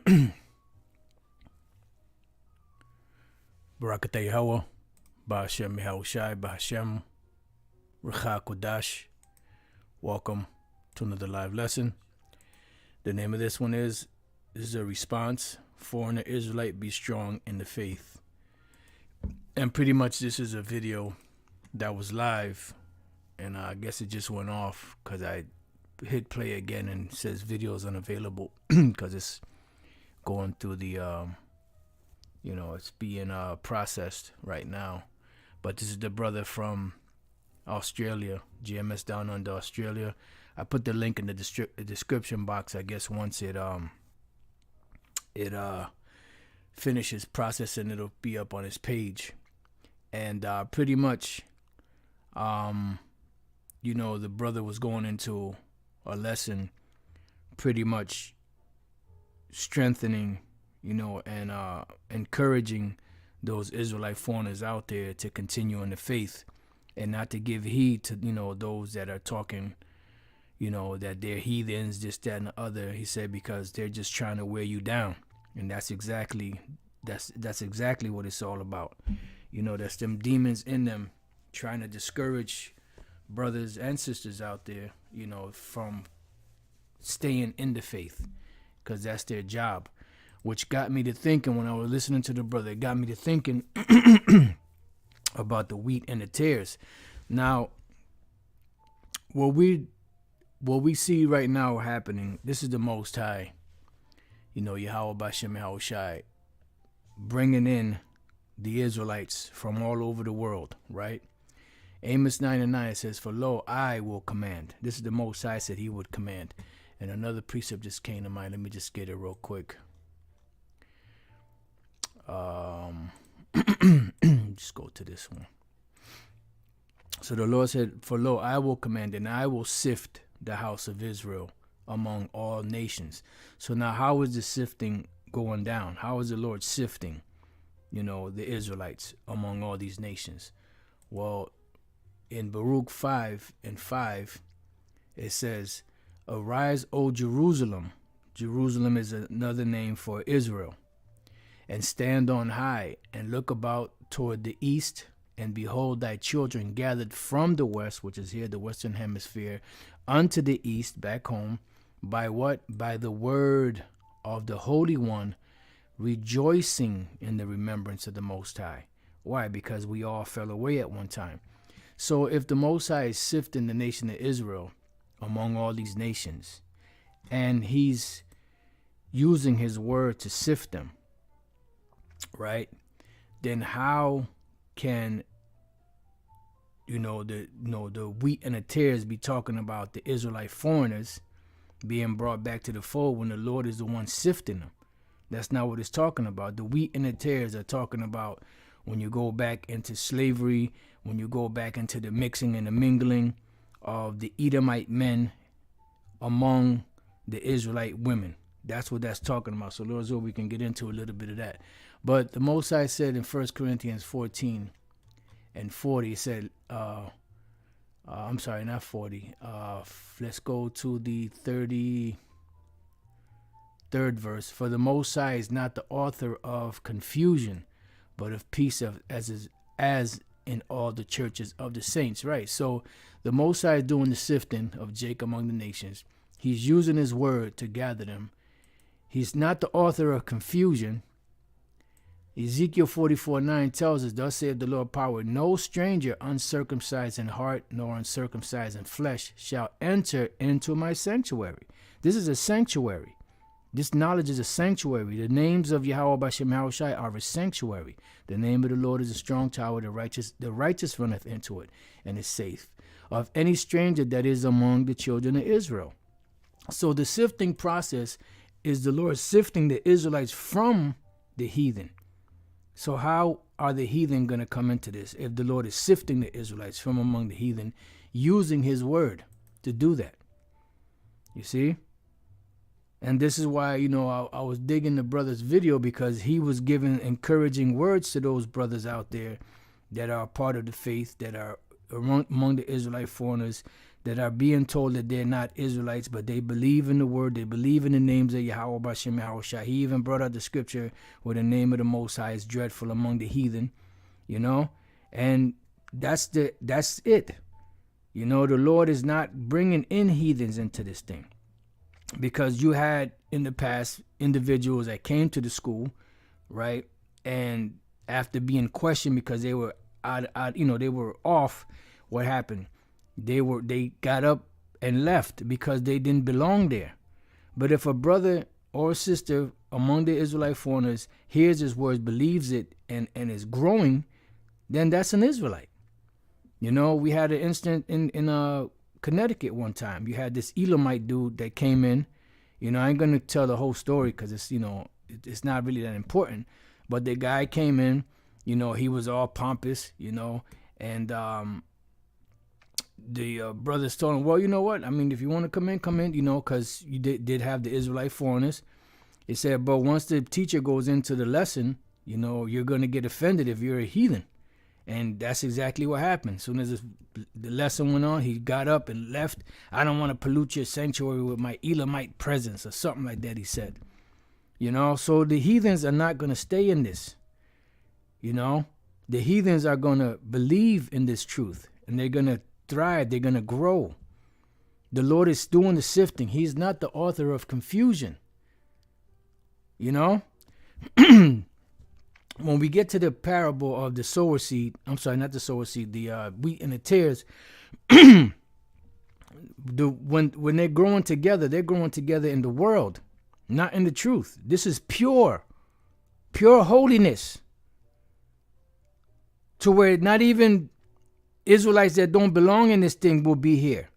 Barakatay Hawa, Bahashem Yahushai, Bahashem Recha Kodash. Welcome to another live lesson. The name of this one is a response, Foreigner Israelite, be strong in the faith. And pretty much this is a video that was live, and I guess it just went off because I hit play again and it says videos unavailable because it's going through the it's being processed right now. But this is the brother from Australia, GMS down under Australia. I put the link in the description box. I guess once it finishes processing, it'll be up on his page. And pretty much the brother was going into a lesson pretty much strengthening, and encouraging those Israelite foreigners out there to continue in the faith and not to give heed to, those that are talking, that they're heathens, this, that, and the other. He said, because they're just trying to wear you down. And that's exactly what it's all about. That's them demons in them trying to discourage brothers and sisters out there, from staying in the faith, because that's their job. Which got me to thinking, when I was listening to the brother, it got me to thinking about the wheat and the tares. Now, what we see right now happening, this is the Most High, Yahweh Bashem Yahushai, bringing in the Israelites from all over the world, right? Amos 9:9 says, "For lo, I will command." This is the Most High said he would command. And another precept just came to mind. Let me just get it real quick. Just go to this one. So the Lord said, "For lo, I will command, and I will sift the house of Israel among all nations." So now, how is the sifting going down? How is the Lord sifting, the Israelites among all these nations? Well, in Baruch 5:5, it says, "Arise, O Jerusalem." Jerusalem is another name for Israel. "And stand on high, and look about toward the east, and behold thy children gathered from the west," which is here the Western Hemisphere, "unto the east," back home, "by what? By the word of the Holy One, rejoicing in the remembrance of the Most High." Why? Because we all fell away at one time. So if the Most High is sifting the nation of Israel among all these nations, and he's using his word to sift them, right, then how can the wheat and the tares be talking about the Israelite foreigners being brought back to the fold when the Lord is the one sifting them? That's not what it's talking about. The wheat and the tares are talking about when you go back into slavery, when you go back into the mixing and the mingling of the Edomite men among the Israelite women. That's what that's talking about. So Lord's will, we can get into a little bit of that. But the Most High said in 1 Corinthians 14:40, it said, I'm sorry, not 40. Let's go to the 33rd verse. "For the Most High is not the author of confusion, but of peace, as in all the churches of the saints." Right. So the Most High is doing the sifting of Jacob among the nations. He's using his word to gather them. He's not the author of confusion. Ezekiel 44:9 tells us, "Thus saith the Lord power, no stranger uncircumcised in heart nor uncircumcised in flesh shall enter into my sanctuary." This is a sanctuary. This knowledge is a sanctuary. The names of Yahweh Bashem Yahushai are a sanctuary. The name of the Lord is a strong tower. The righteous runneth into it and is safe. Of any stranger that is among the children of Israel. So the sifting process is the Lord sifting the Israelites from the heathen. So how are the heathen going to come into this if the Lord is sifting the Israelites from among the heathen, using his word to do that? You see? And this is why, I was digging the brother's video, because he was giving encouraging words to those brothers out there that are part of the faith, that are among the Israelite foreigners, that are being told that they're not Israelites, but they believe in the word, they believe in the names of Yahweh Bashem Yahushua. He even brought out the scripture where the name of the Most High is dreadful among the heathen, you know, and that's it. You know, the Lord is not bringing in heathens into this thing, because you had in the past individuals that came to the school, right, and after being questioned because they were they were off, what happened? They got up and left because they didn't belong there. But if a brother or a sister among the Israelite foreigners hears his words, believes it, and is growing, then that's an Israelite. You know, we had an incident in Connecticut one time. You had this Elamite dude that came in. You know, I ain't gonna tell the whole story because it's, you know, it's not really that important. But the guy came in. You know, he was all pompous. You know, and the brothers told him, well, you know what? I mean, if you want to come in, you know, because you did have the Israelite foreigners. It said, but once the teacher goes into the lesson, you know, you're going to get offended if you're a heathen. And that's exactly what happened. As soon as the lesson went on, he got up and left. I don't want to pollute your sanctuary with my Elamite presence or something like that, he said. You know, so the heathens are not going to stay in this. You know, the heathens are going to believe in this truth, and they're going to thrive. They're going to grow. The Lord is doing the sifting. He's not the author of confusion. You know, when we get to the parable of the sower seed, I'm sorry, not the sower seed, the wheat and the tares, when they're growing together in the world, not in the truth. This is pure holiness, to where not even Israelites that don't belong in this thing will be here.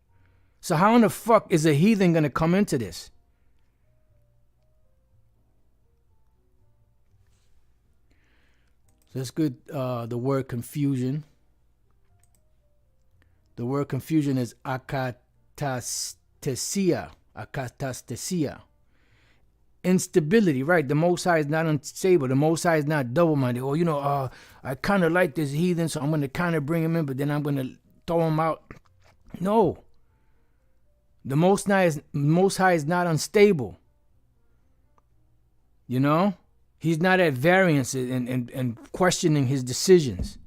So how in the fuck is a heathen going to come into this? So that's good. The word confusion. The word confusion is akatastesia. Akatastesia. Instability, right? The Most High is not unstable. The Most High is not double-minded. Or, you know, I kind of like this heathen, so I'm going to kind of bring him in, but then I'm going to throw him out. No. The Most High is not unstable. You know? He's not at variance and questioning his decisions.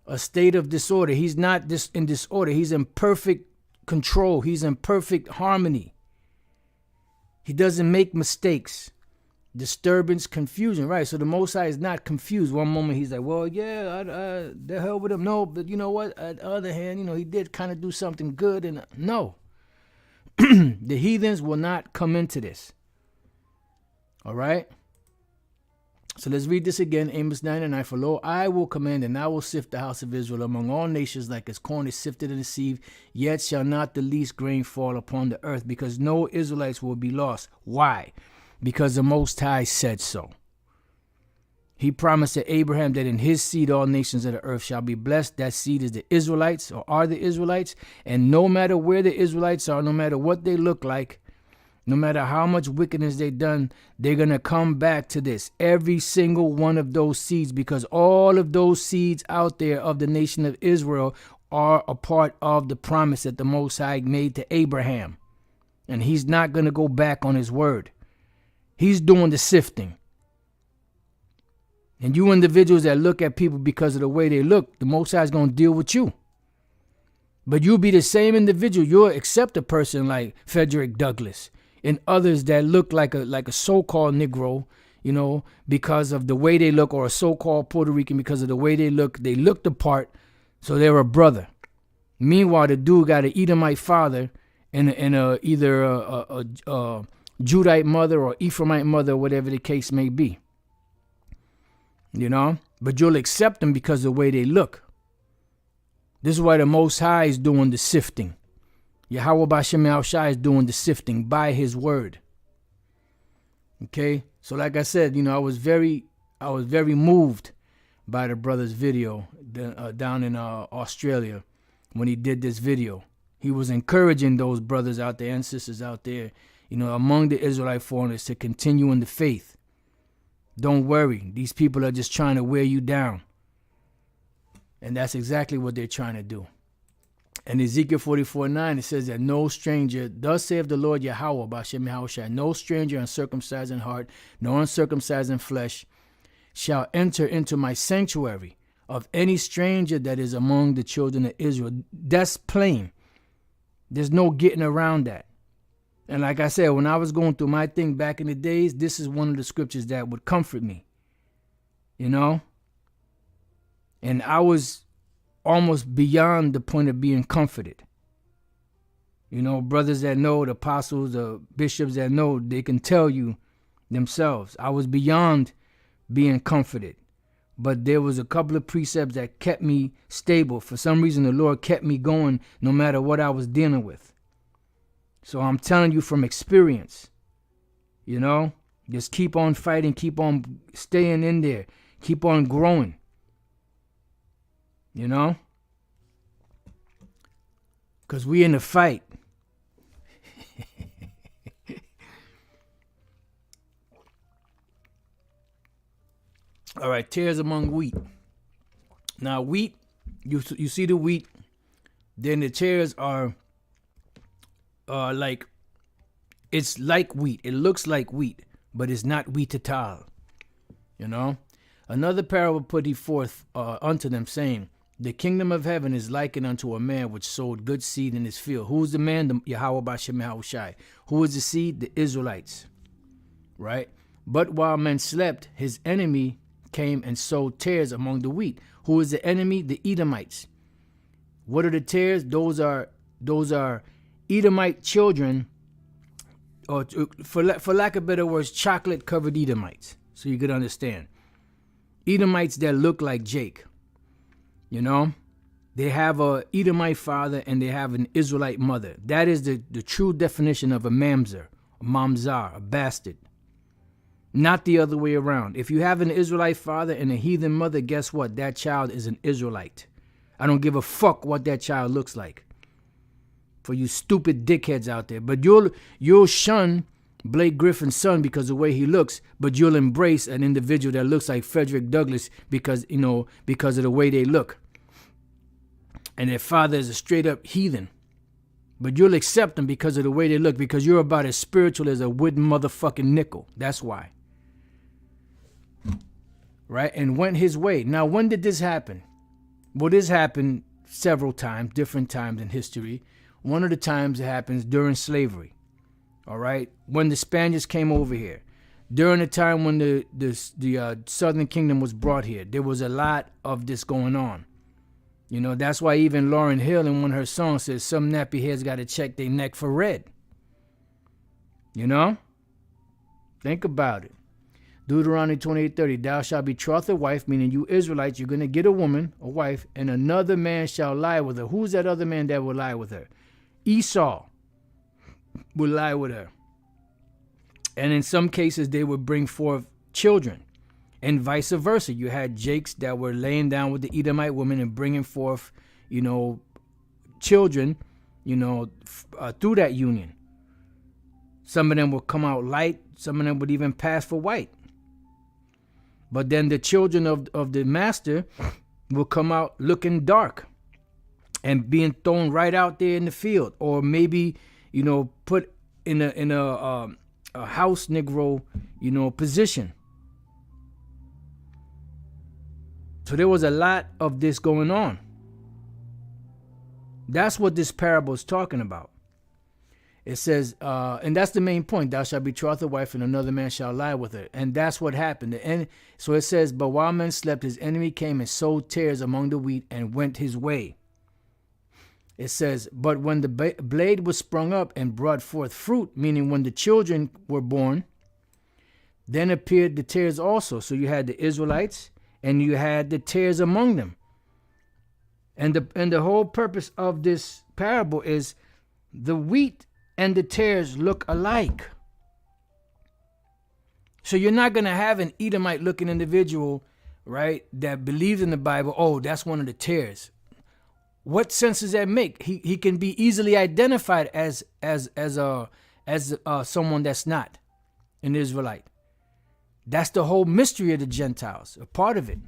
A state of disorder. He's not in disorder. He's in perfect control. He's in perfect harmony. He doesn't make mistakes. Disturbance, confusion, right? So the Most High is not confused. One moment he's like, well, yeah, the hell with him. No, but you know what? On the other hand, you know, he did kind of do something good. And no. The heathens will not come into this. All right? So let's read this again. Amos 9:9. For lo, I will command, and I will sift the house of Israel among all nations like as corn is sifted in the sieve. Yet shall not the least grain fall upon the earth, because no Israelites will be lost. Why? Because the Most High said so. He promised to Abraham that in his seed all nations of the earth shall be blessed. That seed is the Israelites, or are the Israelites. And no matter where the Israelites are, no matter what they look like, no matter how much wickedness they've done, they're going to come back to this. Every single one of those seeds, because all of those seeds out there of the nation of Israel are a part of the promise that the Most High made to Abraham. And he's not going to go back on his word. He's doing the sifting. And you individuals that look at people because of the way they look, the Most High is going to deal with you. But you'll be the same individual. You'll accept a person like Frederick Douglass and others that look like a so-called Negro, you know, because of the way they look, or a so-called Puerto Rican because of the way they look. They look the part, so they're a brother. Meanwhile, the dude got an Edomite father and either a Judite mother or Ephraimite mother, whatever the case may be. You know, but you'll accept them because of the way they look. This is why the Most High is doing the sifting. Yahweh Bashem Yahushua is doing the sifting by his word. Okay, so like I said, you know, I was very moved by the brother's video down in Australia when he did this video. He was encouraging those brothers out there and sisters out there, you know, among the Israelite foreigners to continue in the faith. Don't worry, these people are just trying to wear you down. And that's exactly what they're trying to do. And Ezekiel 44:9, it says that no stranger, thus saith the Lord Yahweh, B'Shem Yahushua, no stranger uncircumcised in heart, nor uncircumcised in flesh, shall enter into my sanctuary of any stranger that is among the children of Israel. That's plain. There's no getting around that. And like I said, when I was going through my thing back in the days, this is one of the scriptures that would comfort me. You know? And I was almost beyond the point of being comforted. You know, brothers that know, the apostles, the bishops that know, they can tell you themselves. I was beyond being comforted. But there was a couple of precepts that kept me stable. For some reason, the Lord kept me going no matter what I was dealing with. So I'm telling you from experience, you know, just keep on fighting, keep on staying in there, keep on growing, you know, because we in the fight. All right, tares among wheat. Now wheat, you see the wheat, then the tares are like, it's like wheat. It looks like wheat, but it's not wheat at all. You know? Another parable put he forth unto them, saying, the kingdom of heaven is likened unto a man which sowed good seed in his field. Who is the man? The Yahweh B'Shem Yahushai. Who is the seed? The Israelites. Right? But while men slept, his enemy came and sowed tares among the wheat. Who is the enemy? The Edomites. What are the tares? Those are Edomite children, or for lack of better words, chocolate covered Edomites. So you could understand. Edomites that look like Jake. You know, they have a Edomite father and they have an Israelite mother. That is the true definition of a mamzer, a mamzar, a bastard. Not the other way around. If you have an Israelite father and a heathen mother, guess what? That child is an Israelite. I don't give a fuck what that child looks like. For you stupid dickheads out there. But you'll shun Blake Griffin's son because of the way he looks, but you'll embrace an individual that looks like Frederick Douglass because of the way they look. And their father is a straight up heathen. But you'll accept them because of the way they look, because you're about as spiritual as a wooden motherfucking nickel. That's why. Right? And went his way. Now, when did this happen? Well, this happened several times, different times in history. One of the times it happens during slavery. All right? When the Spaniards came over here. During the time when the Southern Kingdom was brought here. There was a lot of this going on. You know, that's why even Lauryn Hill in one of her songs says some nappy heads got to check their neck for red. You know? Think about it. Deuteronomy 28:30, thou shalt betroth a wife, meaning you Israelites, you're going to get a woman, a wife, and another man shall lie with her. Who's that other man that will lie with her? Esau will lie with her. And in some cases, they would bring forth children. And vice versa. You had Jakes that were laying down with the Edomite woman and bringing forth, children, through that union. Some of them would come out light. Some of them would even pass for white. But then the children of the master will come out looking dark and being thrown right out there in the field, or maybe, put in a house Negro, position. So there was a lot of this going on. That's what this parable is talking about. It says, and that's the main point, thou shalt betroth a wife and another man shall lie with her. And that's what happened. So it says, but while men slept, his enemy came and sowed tares among the wheat and went his way. It says, but when the blade was sprung up and brought forth fruit, meaning when the children were born, then appeared the tares also. So you had the Israelites and you had the tares among them. And the whole purpose of this parable is the wheat and the tares look alike. So you're not going to have an Edomite looking individual, right, that believes in the Bible. Oh, that's one of the tares. What sense does that make? He can be easily identified as someone that's not an Israelite. That's the whole mystery of the Gentiles, a part of it.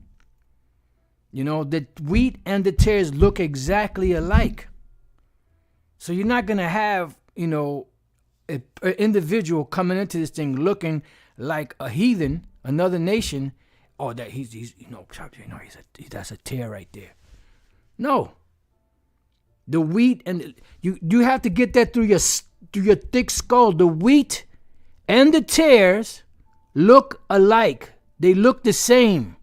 The wheat and the tares look exactly alike. So you're not going to have, an individual coming into this thing looking like a heathen, another nation. Oh, that that's a tear right there. No. The wheat and you have to get that through your thick skull. The wheat and the tares look alike. They look the same.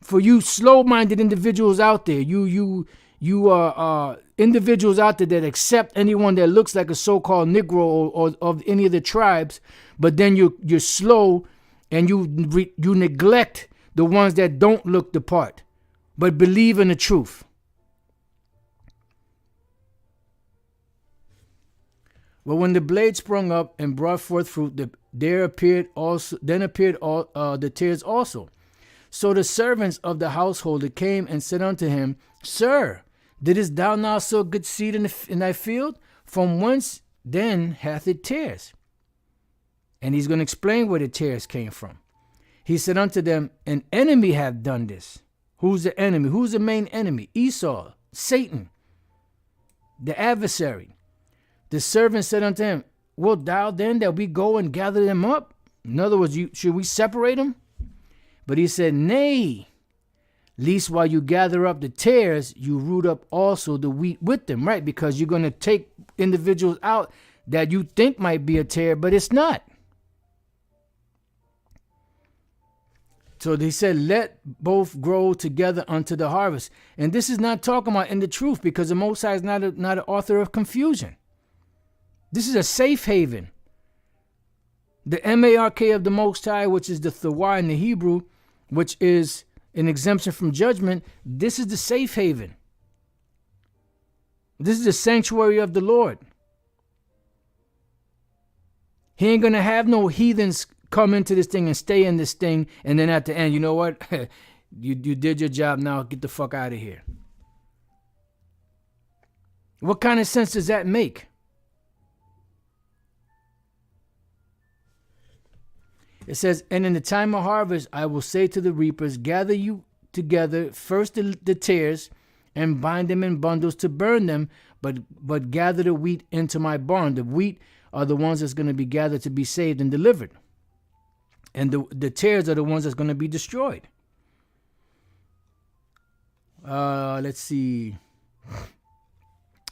For you slow-minded individuals out there, you are individuals out there that accept anyone that looks like a so-called Negro or of any of the tribes, but then you're slow and you neglect the ones that don't look the part, but believe in the truth. Well, when the blade sprung up and brought forth fruit, then appeared all the tares also. So the servants of the householder came and said unto him, Sir, didst thou now sow good seed in thy field? From whence then hath it tares? And he's going to explain where the tares came from. He said unto them, An enemy hath done this. Who's the enemy? Who's the main enemy? Esau, Satan, the adversary. The servant said unto him, Wilt thou then that we go and gather them up? In other words, should we separate them? But he said, Nay, lest while you gather up the tares, you root up also the wheat with them, right? Because you're going to take individuals out that you think might be a tare, but it's not. So they said, let both grow together unto the harvest. And this is not talking about in the truth, because the Most High is not an author of confusion. This is a safe haven. The Mark of the Most High, which is the Thawar in the Hebrew, which is an exemption from judgment, this is the safe haven. This is the sanctuary of the Lord. He ain't going to have no heathens come into this thing and stay in this thing, and then at the end, you know what? you did your job, now get the fuck out of here. What kind of sense does that make? It says, and in the time of harvest, I will say to the reapers, gather you together first the tares and bind them in bundles to burn them, but gather the wheat into my barn. The wheat are the ones that's going to be gathered to be saved and delivered. And the tares are the ones that's going to be destroyed. Let's see.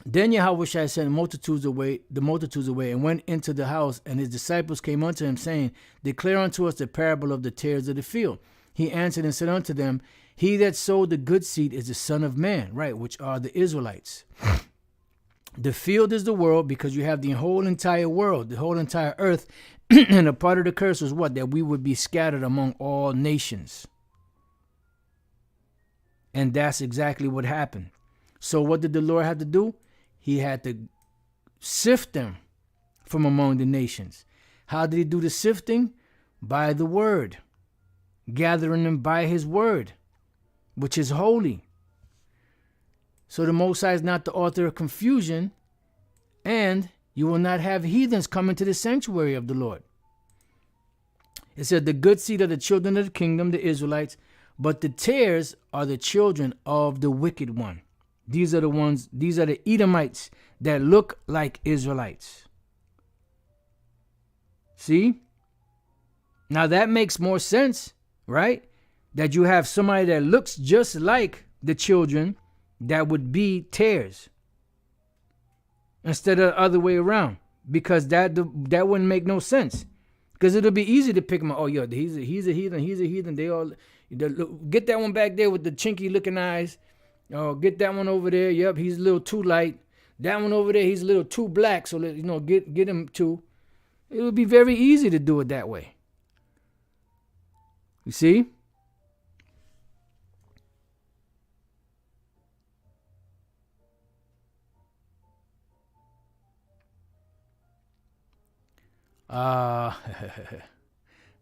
Then Yahushua sent the multitudes away, and went into the house, and his disciples came unto him, saying, Declare unto us the parable of the tares of the field. He answered and said unto them, He that sowed the good seed is the Son of Man, right, which are the Israelites. The field is the world, because you have the whole entire world, the whole entire earth, and a part of the curse was what? That we would be scattered among all nations. And that's exactly what happened. So what did the Lord have to do? He had to sift them from among the nations. How did he do the sifting? By the word. Gathering them by his word, which is holy. So the Most High is not the author of confusion, and you will not have heathens come into the sanctuary of the Lord. It said, the good seed are the children of the kingdom, the Israelites, but the tares are the children of the wicked one. These are the Edomites that look like Israelites. See? Now that makes more sense, right? That you have somebody that looks just like the children that would be tares, instead of the other way around, because that wouldn't make no sense. Because it'll be easy to pick him up. Oh, yo, he's a heathen. They all get that one back there with the chinky looking eyes. Oh, get that one over there. Yep, he's a little too light. That one over there, he's a little too black. So get him too. It would be very easy to do it that way. You see?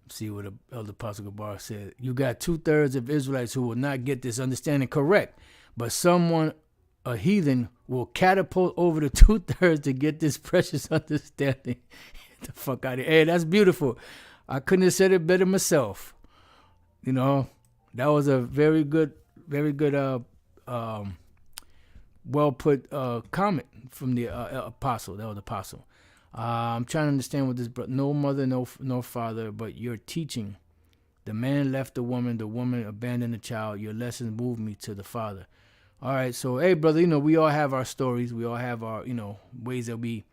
See what Elder Apostle Gabar said. You got 2/3 of Israelites who will not get this understanding correct, but someone, a heathen, will catapult over the 2/3 to get this precious understanding. Get the fuck out of here. Hey, that's beautiful. I couldn't have said it better myself. That was a very good well put comment from the apostle. That was the apostle. I'm trying to understand what this. No mother, no father, but your teaching. The man left the woman abandoned the child. Your lessons moved me to the Father. All right, so hey, brother, we all have our stories. We all have our, ways that we,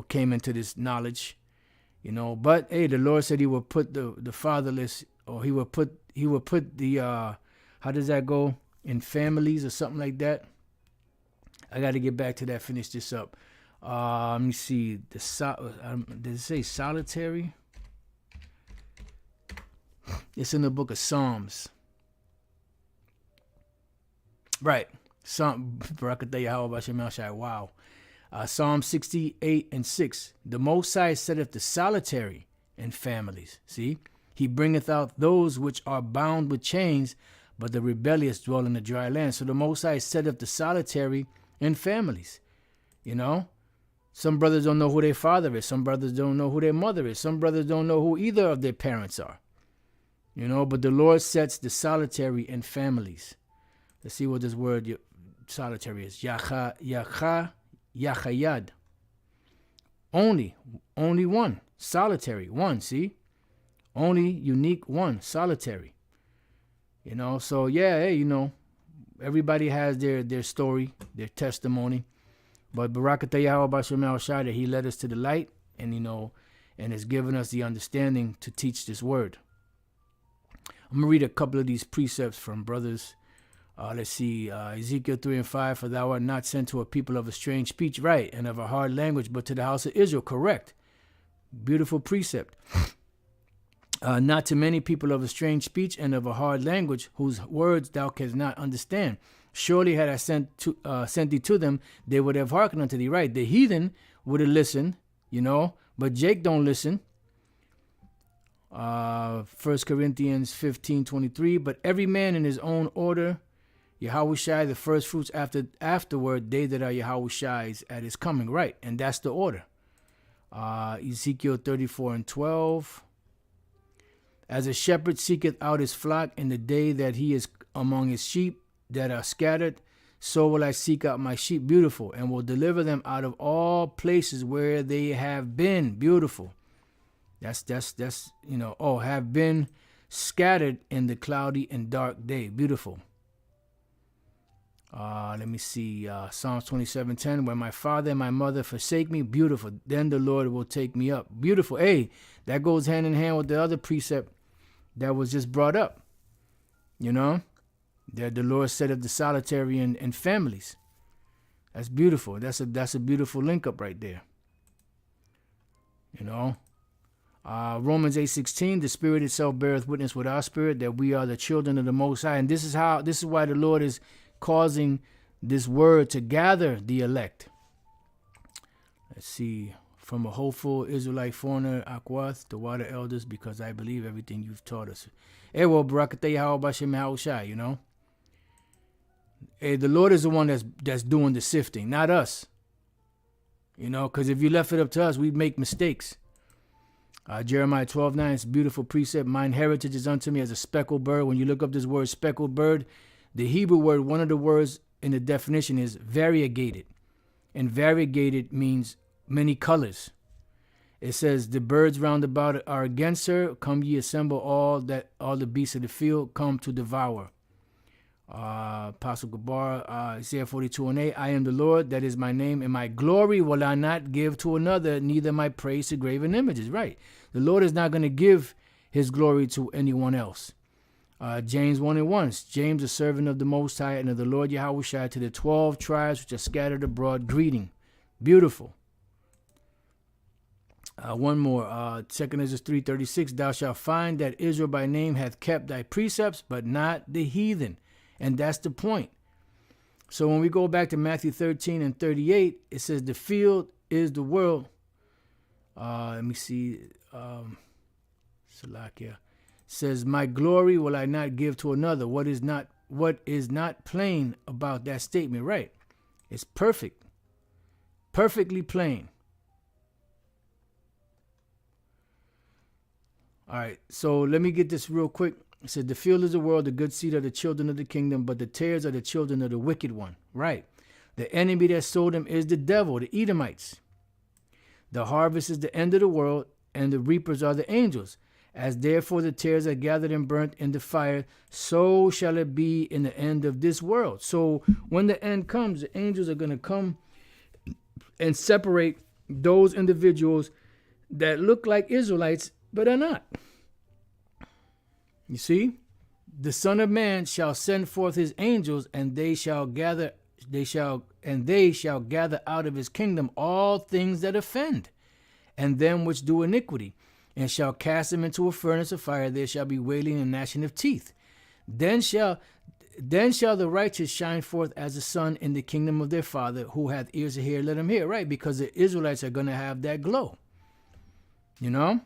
came into this knowledge, But hey, the Lord said He would put the fatherless, or He would put the how does that go, in families or something like that. I got to get back to that. Finish this up. Let me see. Did it say solitary? It's in the book of Psalms. Right. Wow. Psalm 68:6. The Most High setteth the solitary in families. See? He bringeth out those which are bound with chains, but the rebellious dwell in the dry land. So the Most High setteth the solitary in families. Some brothers don't know who their father is. Some brothers don't know who their mother is. Some brothers don't know who either of their parents are. But the Lord sets the solitary in families. Let's see what this word solitary is. Yachayad. Only one. Solitary. One, see? Only unique one. Solitary. So yeah, hey, everybody has their story, their testimony. But Barakatah Yahweh Bashem Al Shai, that He led us to the light and and has given us the understanding to teach this word. I'm going to read a couple of these precepts from brothers. Let's see. Ezekiel 3:5. For thou art not sent to a people of a strange speech, right, and of a hard language, but to the house of Israel, correct. Beautiful precept. Not to many people of a strange speech and of a hard language, whose words thou canst not understand. Surely had I sent thee to them, they would have hearkened unto thee, right. The heathen would have listened, but Jake don't listen. 1 Corinthians 15:23. But every man in his own order, Yahushai the first fruits, afterward they that are Yahushai's at his coming, right, and that's the order. Ezekiel 34:12. As a shepherd seeketh out his flock in the day that he is among his sheep that are scattered, so will I seek out my sheep. Beautiful. And will deliver them out of all places where they have been. Beautiful. That's have been scattered in the cloudy and dark day. Beautiful. Let me see. Psalms 27:10. When my father and my mother forsake me, beautiful, then the Lord will take me up. Beautiful. Hey, that goes hand in hand with the other precept that was just brought up. That the Lord set up the solitary in families. That's beautiful. That's a beautiful link up right there. Romans 8:16, the Spirit itself beareth witness with our spirit that we are the children of the Most High. And this is why the Lord is causing this word to gather the elect. Let's see. From a hopeful Israelite foreigner, Akwath, the water elders, because I believe everything you've taught us. Hey, well, Barakatah Yahweh Bashem Yahushai, Hey, the Lord is the one that's doing the sifting, not us. Because if you left it up to us, we'd make mistakes. Jeremiah 12:9, it's a beautiful precept. Mine heritage is unto me as a speckled bird. When you look up this word speckled bird, the Hebrew word, one of the words in the definition is variegated. And variegated means many colors. It says, the birds round about are against her. Come ye assemble all the beasts of the field come to devour. Apostle Gabar, Isaiah 42:8. I am the Lord, that is my name, and my glory will I not give to another, neither my praise to graven images. Right. The Lord is not going to give his glory to anyone else. James 1:1. James, a servant of the Most High and of the Lord Yahushua, to the 12 tribes which are scattered abroad, greeting. Beautiful. One more. 2 Ezra 3:36. Thou shalt find that Israel by name hath kept thy precepts, but not the heathen. And that's the point. So when we go back to Matthew 13:38, it says the field is the world. Let me see. Salakia says, my glory will I not give to another. What is not plain about that statement? Right. It's perfect. Perfectly plain. All right. So let me get this real quick. It said, the field is the world, the good seed are the children of the kingdom, but the tares are the children of the wicked one. Right. The enemy that sold them is the devil, the Edomites. The harvest is the end of the world, and the reapers are the angels. As therefore the tares are gathered and burnt in the fire, so shall it be in the end of this world. So when the end comes, the angels are going to come and separate those individuals that look like Israelites but are not. You see, the Son of Man shall send forth his angels, and they shall gather out of his kingdom all things that offend, and them which do iniquity, and shall cast them into a furnace of fire. There shall be wailing and gnashing of teeth. Then shall the righteous shine forth as the sun in the kingdom of their Father. Who hath ears to hear, let him hear. Right, because the Israelites are going to have that glow. You know?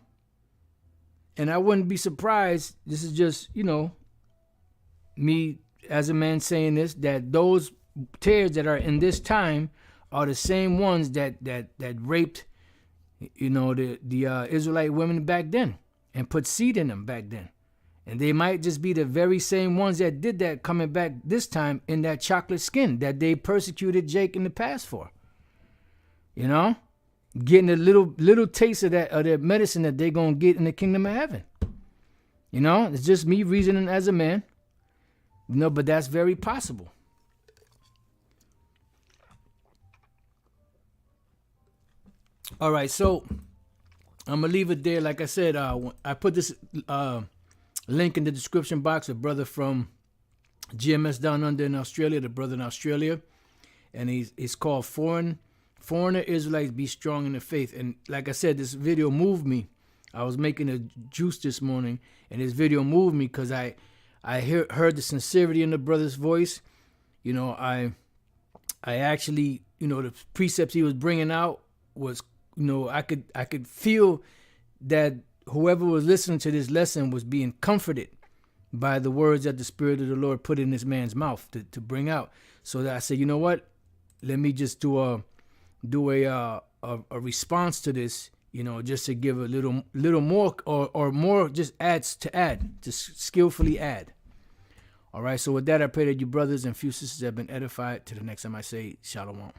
And I wouldn't be surprised, this is just, me as a man saying this, that those tares that are in this time are the same ones that raped, the Israelite women back then and put seed in them back then. And they might just be the very same ones that did that coming back this time in that chocolate skin that they persecuted Jake in the past for. Getting a little taste of that medicine that they're going to get in the kingdom of heaven. It's just me reasoning as a man. But that's very possible. All right, so I'm going to leave it there. Like I said, I put this link in the description box. A brother from GMS down under in Australia, the brother in Australia. And he's called Foreigner Israelites Be Strong in the Faith. And like I said, this video moved me. I was making a juice this morning, and this video moved me because I heard the sincerity in the brother's voice. I actually, the precepts he was bringing out was, I could feel that whoever was listening to this lesson was being comforted by the words that the Spirit of the Lord put in this man's mouth to bring out. So that I said, you know what? Let me just do a response to this, just to give a little more or more, just to skillfully add. All right. So with that, I pray that you brothers and few sisters have been edified. To the next time I say, Shalom.